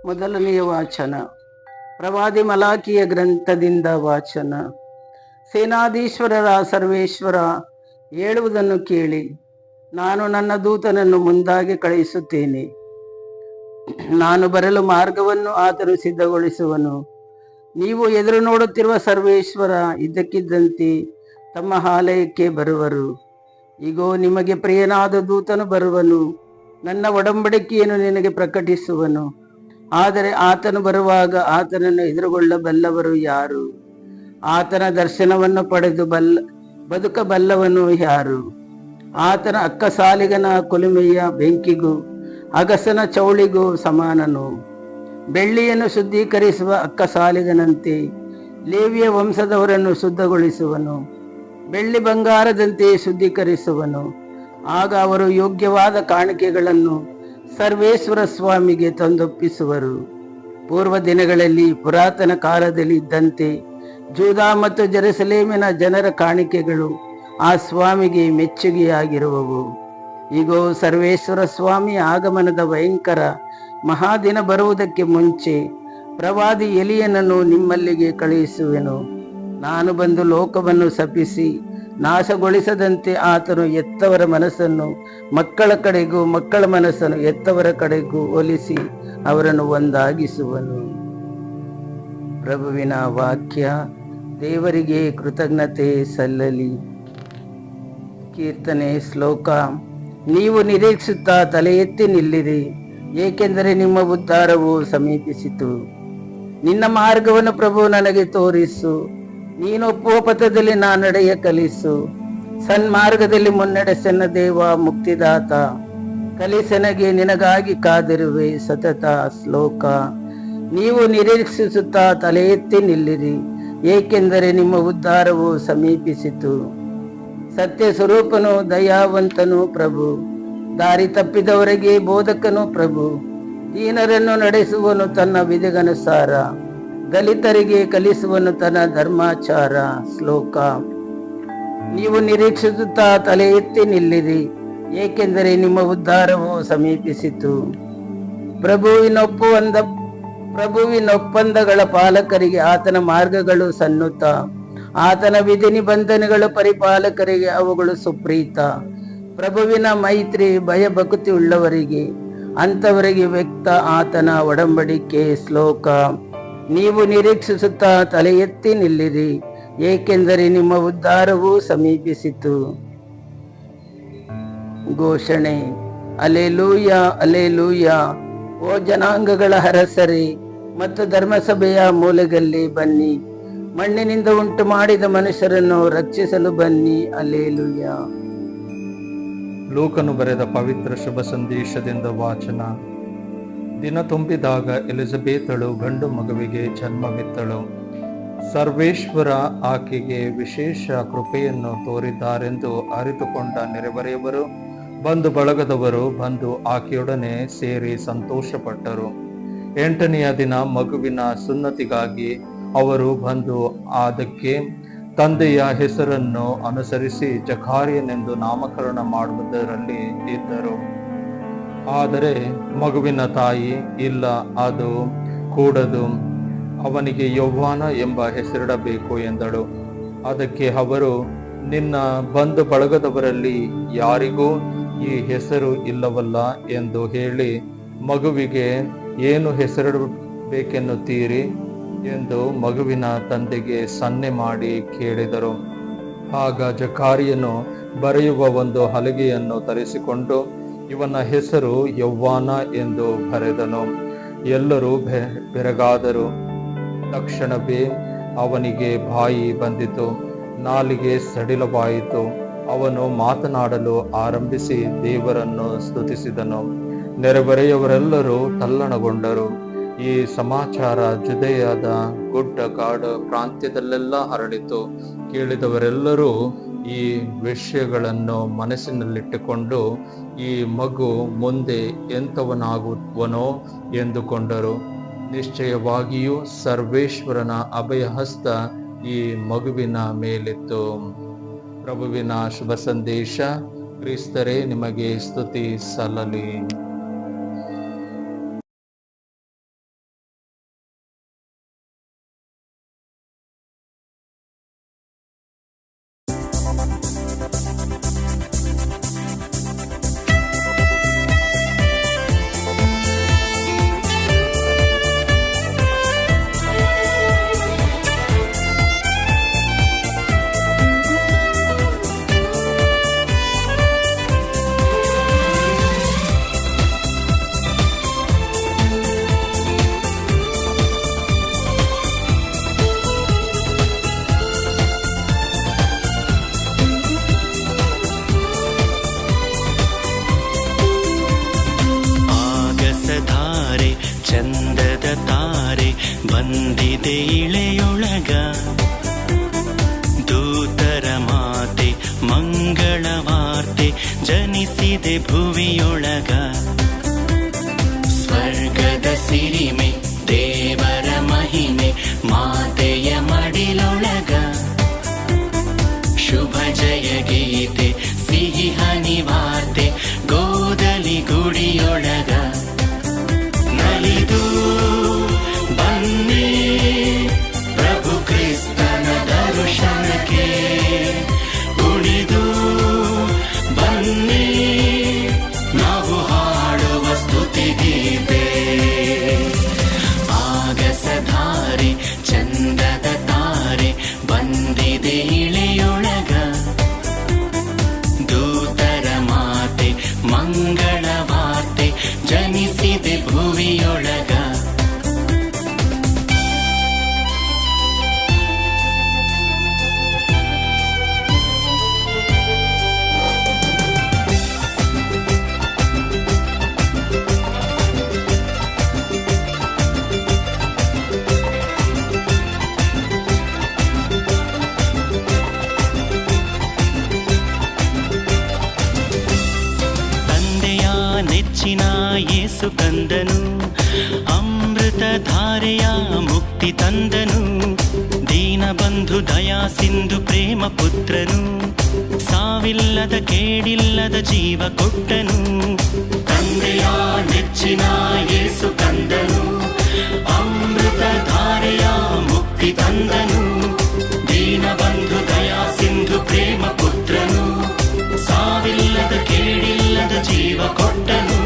ಮೊದಲನೆಯ ವಾಚನ ಪ್ರವಾದಿ ಮಲಾಕಿಯ ಗ್ರಂಥದಿಂದ ವಾಚನ. ಸೇನಾಧೀಶ್ವರರ ಸರ್ವೇಶ್ವರ ಹೇಳುವುದನ್ನು ಕೇಳಿ, ನಾನು ನನ್ನ ದೂತನನ್ನು ಮುಂದಾಗಿ ಕಳುಹಿಸುತ್ತೇನೆ. ನಾನು ಬರಲು ಮಾರ್ಗವನ್ನು ಆತನು ಸಿದ್ಧಗೊಳಿಸುವನು. ನೀವು ಎದುರು ನೋಡುತ್ತಿರುವ ಸರ್ವೇಶ್ವರ ಇದ್ದಕ್ಕಿದ್ದಂತೆ ತಮ್ಮ ಆಲಯಕ್ಕೆ ಬರುವರು. ಇಗೋ, ನಿಮಗೆ ಪ್ರಿಯನಾದ ದೂತನು ಬರುವನು. ನನ್ನ ಒಡಂಬಡಿಕೆಯನ್ನು ನಿನಗೆ ಪ್ರಕಟಿಸುವನು. ಆದರೆ ಆತನು ಬರುವಾಗ ಆತನನ್ನು ಎದುರುಗೊಳ್ಳಬಲ್ಲವರು ಯಾರು? ಆತನ ದರ್ಶನವನ್ನು ಪಡೆದು ಬದುಕಬಲ್ಲವನು ಯಾರು? ಆತನ ಅಕ್ಕಸಾಲಿಗನ ಕೊಲುಮೆಯ ಬೆಂಕಿಗೂ ಅಗಸನ ಚೌಳಿಗೂ ಸಮಾನನು. ಬೆಳ್ಳಿಯನ್ನು ಶುದ್ಧೀಕರಿಸುವ ಅಕ್ಕಸಾಲಿಗನಂತೆ ಲೇವಿಯ ವಂಶದವರನ್ನು ಶುದ್ಧಗೊಳಿಸುವನು. ಬೆಳ್ಳಿ ಬಂಗಾರದಂತೆ ಶುದ್ಧೀಕರಿಸುವನು. ಆಗ ಅವರು ಯೋಗ್ಯವಾದ ಕಾಣಿಕೆಗಳನ್ನು ಸರ್ವೇಶ್ವರ ಸ್ವಾಮಿಗೆ ತಂದೊಪ್ಪಿಸುವರು. ಪೂರ್ವ ದಿನಗಳಲ್ಲಿ, ಪುರಾತನ ಕಾಲದಲ್ಲಿ ಇದ್ದಂತೆ ಜೂದಾ ಮತ್ತು ಜೆರುಸಲೇಮಿನ ಜನರ ಕಾಣಿಕೆಗಳು ಆ ಸ್ವಾಮಿಗೆ ಮೆಚ್ಚುಗೆಯಾಗಿರುವವು. ಈಗೋ, ಸರ್ವೇಶ್ವರ ಸ್ವಾಮಿ ಆಗಮನದ ಭಯಂಕರ ಮಹಾದಿನ ಬರುವುದಕ್ಕೆ ಮುಂಚೆ ಪ್ರವಾದಿ ಎಲಿಯನನ್ನು ನಿಮ್ಮಲ್ಲಿಗೆ ಕಳುಹಿಸುವೆನು. ನಾನು ಬಂದು ಲೋಕವನ್ನು ಶಪಿಸಿ ನಾಶಗೊಳಿಸದಂತೆ ಆತನು ಎತ್ತವರ ಮನಸ್ಸನ್ನು ಮಕ್ಕಳ ಕಡೆಗೂ ಮಕ್ಕಳ ಮನಸ್ಸನ್ನು ಎತ್ತವರ ಕಡೆಗೂ ಒಲಿಸಿ ಅವರನ್ನು ಒಂದಾಗಿಸುವನು. ಪ್ರಭುವಿನ ವಾಕ್ಯ. ದೇವರಿಗೆ ಕೃತಜ್ಞತೆ ಸಲ್ಲಲಿ. ಕೀರ್ತನೆ. ಶ್ಲೋಕ. ನೀವು ನಿರೀಕ್ಷಿಸುತ್ತಾ ತಲೆ ಎತ್ತಿ ನಿಲ್ಲಿರಿ, ಏಕೆಂದರೆ ನಿಮ್ಮ ಉದ್ಧಾರವು ಸಮೀಪಿಸಿತು. ನಿನ್ನ ಮಾರ್ಗವನ್ನು ಪ್ರಭು ನನಗೆ ತೋರಿಸು. ನೀನು ಒಪ್ಪುವ ಪಥದಲ್ಲಿ ನಾ ನಡೆಯ ಕಲಿಸು. ಸನ್ಮಾರ್ಗದಲ್ಲಿ ಮುನ್ನಡೆಸನ್ನ ದೇವ ಮುಕ್ತಿದಾತ. ಕಲಿಸನಗೆ ನಿನಗಾಗಿ ಕಾದಿರುವೆ ಸತತ. ಶ್ಲೋಕ. ನೀವು ನಿರೀಕ್ಷಿಸುತ್ತಾ ತಲೆ ಎತ್ತಿ ನಿಲ್ಲಿರಿ, ಏಕೆಂದರೆ ನಿಮ್ಮ ಉದ್ಧಾರವು ಸಮೀಪಿಸಿತು. ಸತ್ಯ ಸ್ವರೂಪನು ದಯಾವಂತನು ಪ್ರಭು. ದಾರಿ ತಪ್ಪಿದವರಿಗೆ ಬೋಧಕನು ಪ್ರಭು. ದೀನರನ್ನು ನಡೆಸುವನು ತನ್ನ ವಿಧಿಗನುಸಾರ. ದಲಿತರಿಗೆ ಕಲಿಸುವನು ತನ್ನ ಧರ್ಮಾಚಾರ. ಶ್ಲೋಕ. ನೀವು ನಿರೀಕ್ಷಿಸುತ್ತಾ ತಲೆ ಎತ್ತಿ ನಿಲ್ಲಿರಿ, ಏಕೆಂದರೆ ನಿಮ್ಮ ಉದ್ಧಾರವು ಸಮೀಪಿಸಿತು. ಪ್ರಭುವಿನೊಪ್ಪಂದಗಳ ಪಾಲಕರಿಗೆ ಆತನ ಮಾರ್ಗಗಳು ಸನ್ನುತ. ಆತನ ವಿಧಿ ನಿಬಂಧನೆಗಳು ಪರಿಪಾಲಕರಿಗೆ ಅವುಗಳು ಸುಪ್ರೀತ. ಪ್ರಭುವಿನ ಮೈತ್ರಿ ಭಯಭಕ್ತಿ ಉಳ್ಳವರಿಗೆ, ಅಂಥವರಿಗೆ ವ್ಯಕ್ತ ಆತನ ಒಡಂಬಡಿಕೆ. ಶ್ಲೋಕ. ನೀವು ನಿರೀಕ್ಷಿಸುತ್ತಾ ತಲೆ ಎತ್ತಿ ನಿಲ್ಲಿರಿ, ಏಕೆಂದರೆ ನಿಮ್ಮ ಉದ್ಧಾರವು ಸಮೀಪಿಸಿತು. ಘೋಷಣೆ. Alleluia, alleluia. ಓ ಜನಾಂಗಗಳ ಅರಸರೇ ಮತ್ತು ಧರ್ಮಸಭೆಯ ಮೂಲೆಗಲ್ಲಿ ಬನ್ನಿ. ಮಣ್ಣಿನಿಂದ ಉಂಟು ಮಾಡಿದ ಮನುಷ್ಯರನ್ನು ರಕ್ಷಿಸಲು ಬನ್ನಿ. ಅಲೆಲೂಯ. ಲೂಕನು ಬರೆದ ಪವಿತ್ರ ಶುಭ ಸಂದೇಶದಿಂದ ವಾಚನ. ದಿನ ತುಂಬಿದಾಗ ಎಲಿಜಬೇತಳು ಗಂಡು ಮಗುವಿಗೆ ಜನ್ಮವಿತ್ತಳು. ಸರ್ವೇಶ್ವರ ಆಕೆಗೆ ವಿಶೇಷ ಕೃಪೆಯನ್ನು ತೋರಿದ್ದಾರೆಂದು ಅರಿತುಕೊಂಡ ನೆರೆಹೊರೆಯವರು, ಬಂಧು ಬಳಗದವರು ಬಂದು ಆಕೆಯೊಡನೆ ಸೇರಿ ಸಂತೋಷಪಟ್ಟರು. 8ನೆಯ ದಿನ ಮಗುವಿನ ಸುನ್ನತಿಗಾಗಿ ಅವರು ಬಂದು ಅದಕ್ಕೆ ತಂದೆಯ ಹೆಸರನ್ನು ಅನುಸರಿಸಿ ಜಕಾರಿಯನೆಂದು ನಾಮಕರಣ ಮಾಡುವುದರಲ್ಲಿ ಇದ್ದರು. ಆದರೆ ಮಗುವಿನ ತಾಯಿ, ಇಲ್ಲ, ಅದು ಕೂಡದು, ಅವನಿಗೆ ಯೌವಾನ ಎಂಬ ಹೆಸರಿಡಬೇಕು ಎಂದಳು. ಅದಕ್ಕೆ ಅವರು, ನಿನ್ನ ಬಂಧು ಬಳಗದವರಲ್ಲಿ ಯಾರಿಗೂ ಈ ಹೆಸರು ಇಲ್ಲವಲ್ಲ ಎಂದು ಹೇಳಿ, ಮಗುವಿಗೆ ಏನು ಹೆಸರಿಡಬೇಕೆನ್ನುತ್ತೀರಿ ಎಂದು ಮಗುವಿನ ತಂದೆಗೆ ಸನ್ನೆ ಮಾಡಿ ಕೇಳಿದರು. ಆಗ ಜಕಾರಿಯನು ಬರೆಯುವ ಒಂದು ಹಲಗೆಯನ್ನು ತರಿಸಿಕೊಂಡು ಇವನ ಹೆಸರು ಯೌವಾನ ಎಂದು ಬರೆದನು. ಎಲ್ಲರೂ ಬೆರಗಾದರು. ತಕ್ಷಣವೇ ಅವನಿಗೆ ಬಾಯಿ ಬಂದಿತು, ನಾಲಿಗೆ ಸಡಿಲವಾಯಿತು. ಅವನು ಮಾತನಾಡಲು ಆರಂಭಿಸಿ ದೇವರನ್ನು ಸ್ತುತಿಸಿದನು. ನೆರೆಹೊರೆಯವರೆಲ್ಲರೂ ತಲ್ಲಣಗೊಂಡರು. ಈ ಸಮಾಚಾರ ಜುದೆಯದ ಗುಡ್ಡ ಕಾಡು ಪ್ರಾಂತ್ಯದಲ್ಲೆಲ್ಲ ಹರಡಿತು. ಕೇಳಿದವರೆಲ್ಲರೂ ಈ ವಿಷಯಗಳನ್ನು ಮನಸ್ಸಿನಲ್ಲಿಟ್ಟುಕೊಂಡು, ಈ ಮಗು ಮುಂದೆ ಎಂಥವನಾಗುವನೋ ಎಂದುಕೊಂಡರು. ನಿಶ್ಚಯವಾಗಿಯೂ ಸರ್ವೇಶ್ವರನ ಅಭಯಹಸ್ತ ಈ ಮಗುವಿನ ಮೇಲಿತ್ತು. ಪ್ರಭುವಿನ ಶುಭ ಸಂದೇಶ. ಕ್ರಿಸ್ತರೇ, ನಿಮಗೆ ಸ್ತುತಿ ಸಲ್ಲಲಿ. ಜನಿಸಿದೆ ಭುವಿಯೊಳಗ. ಸ್ವರ್ಗದ ಸಿರಿಮೆ ದೇವರ ಮಹಿಮೆ ಮಾತೆಯ ಮಡಿಲೊಳಗ. ಶುಭ ಜಯ ಗೀತೆ ಸಿಹಿ ಹನಿ ವಾರ್ತೆ ಗೋದಲಿ ಗುಡಿಯೊಳಗ. ನಲಿದು ಬನ್ನಿ ಪ್ರಭು ಕ್ರಿಸ್ತನ ದರ್ಶನಕ್ಕೆ. ಕುಣಿದು ಬನ್ನಿ ನಾವು ಹಾಡುವ ಸ್ತುತಿಗೀತೆ. ಆಗಸಧಾರೆ ಚಂದದ ತಾರೆ ಬಂದಿದೆ ಇಳೆಯೊಳಗ. ದೂತರ ಮಾತೆ ಮಂಗಳ ವಾರ್ತೆ ಜನಿಸಿದೆ ಭುವಿಯೊಳಗ. ನೆಚ್ಚಿನ ಯೇಸು ಕಂದನು ಅಮೃತ ಧಾರೆಯ ಮುಕ್ತಿ ತಂದನು. ದೀನ ಬಂಧು ದಯಾ ಸಿಂಧು ಪ್ರೇಮ ಪುತ್ರನು ಸಾವಿಲ್ಲದ ಕೇಡಿಲ್ಲದ ಜೀವ ಕೊಟ್ಟನು. ತಂದೆಯ ನೆಚ್ಚಿನ ಯೇಸು ಕಂದನು ಅಮೃತ ಧಾರೆಯ ಮುಕ್ತಿ ತಂದನು. ದೀನ ಬಂಧು ದಯಾ ಸಿಂಧು ಪ್ರೇಮ ಪುತ್ರನು ಸಾವಿಲ್ಲದ ಕೇಡಿಲ್ಲದ ಜೀವ ಕೊಟ್ಟನು.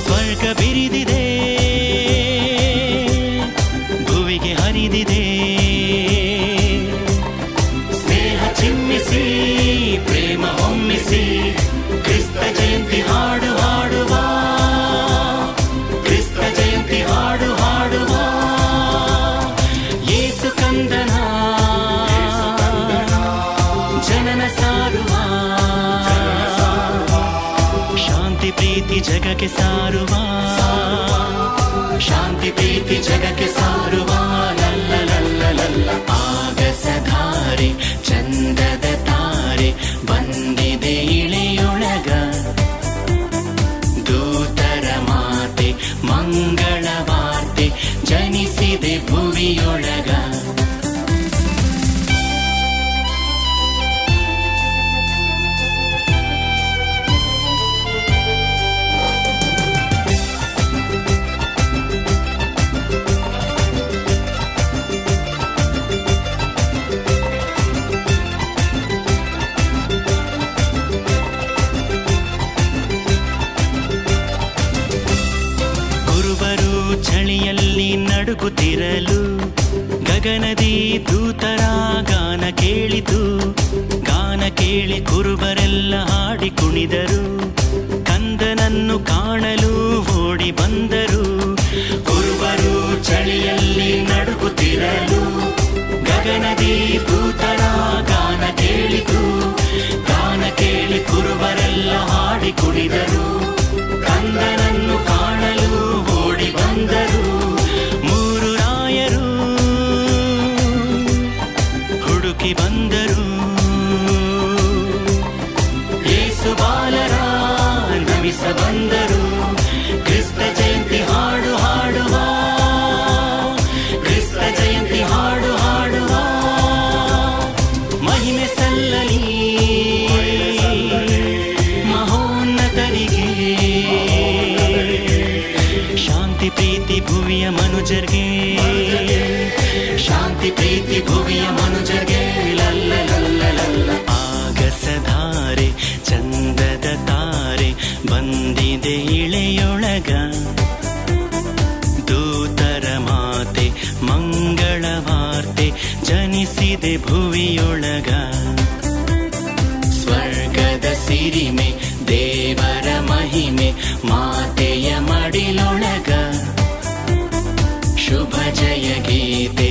ಸ್ವರ್ಗ ಬಿರಿದಿದೆ ಭುವಿಗೆ ಹರಿದಿದೆ. ಸ್ನೇಹ ಚಿಮ್ಮಿಸಿ ಪ್ರೇಮ ಹೊಮ್ಮಿಸಿ ಕ್ರಿಸ್ತ ಜಯಂತಿ ಹಾಡು ಹಾಡುವ. ಕ್ರಿಸ್ತ ಜಯಂತಿ ಹಾಡು ಹಾಡುವ. ಯೇಸು ಕಂದನ ಜನನ ಸಾರುವ. ಶಾಂತಿ ಪ್ರೀತಿ ಜಗಕ್ಕೆ ಸಾರುವ. ಶಾಂತಿ ಪ್ರೀತಿ ಜಗಕ್ಕೆ ಸಾರುವ. ಲಲ್ಲ ಲಲ್ಲ ಲಲ್ಲ. ಆಗಸಧಾರೆ ಚಂದದ ತಾರೆ ಬಂದಿದೆ ಇಳೆಯೊಳಗ. ದೂತರ ಮಾತೆ ಮಂಗಳ ವಾರ್ತೆ ಜನಿಸಿದೆ ಭುವಿಯೊಳಗ. ಚಳಿಯಲ್ಲಿ ನಡುಗುತ್ತಿರಲು ಗಗನದಿ ದೂತರ ಗಾನ ಕೇಳಿತು. ಗಾನ ಕೇಳಿ ಕುರುಬರೆಲ್ಲ ಹಾಡಿ ಕುಣಿದರು. ಕಂದನನ್ನು ಕಾಣಲು ಓಡಿ ಬಂದರು. ಕುರುಬರು ಚಳಿಯಲ್ಲಿ ನಡುಗುತ್ತಿರಲು ಗಗನದಿ ದೂತರ ಗಾನ ಕೇಳಿತು. ಗಾನ ಕೇಳಿ ಕುರುಬರೆಲ್ಲ ಹಾಡಿ ಕುಣಿದರು. ಕಂದನನ್ನು ಕಾಣಲು ಓಡಿ ಬಂದರು. ಮೂರು ರಾಯರು ಹುಡುಕಿ ಬಂದರು. ಯೇಸು ಬಾಲರ ನಮಿಸ ಬಂದರು. ಕ್ರಿಸ್ತ ಜಯಂತಿ ಹಾಡು ಹಾಡುವ. ಕ್ರಿಸ್ತ ಜಯಂತಿ ಹಾಡು ಹಾಡುವ. ಮಹಿಮೆ ಸಲ್ಲಲಿ ಮಹೋನ್ನತರಿಗೆ. ಶಾಂತಿ ಪ್ರೀತಿ ಭುವಿಯ ಮನುಜರ್ಗೆ. ಶಾಂತಿ ಪ್ರೀತಿ ಭುವಿಯ ಮನುಜರ್ಗೆ. ಲಲ್ಲ ಲಲ್ಲ ಲಲ್ಲ. ಆಗಸಧಾರೆ ಚಂದದ ತಾರೆ ಬಂದಿದೆ ಇಳೆಯೊಳಗ. ದೂತರ ಮಾತೆ ಮಂಗಳ ವಾರ್ತೆ ಜನಿಸಿದೆ ಭುವಿಯೊಳಗ. ಸ್ವರ್ಗದ ಸಿರಿಮೆ ದೇವರ ಮಹಿಮೆ ಮಾತೆಯ ಮಡಿಲೊಳಗ. ಶುಭ ಜಯ ಗೀತೆ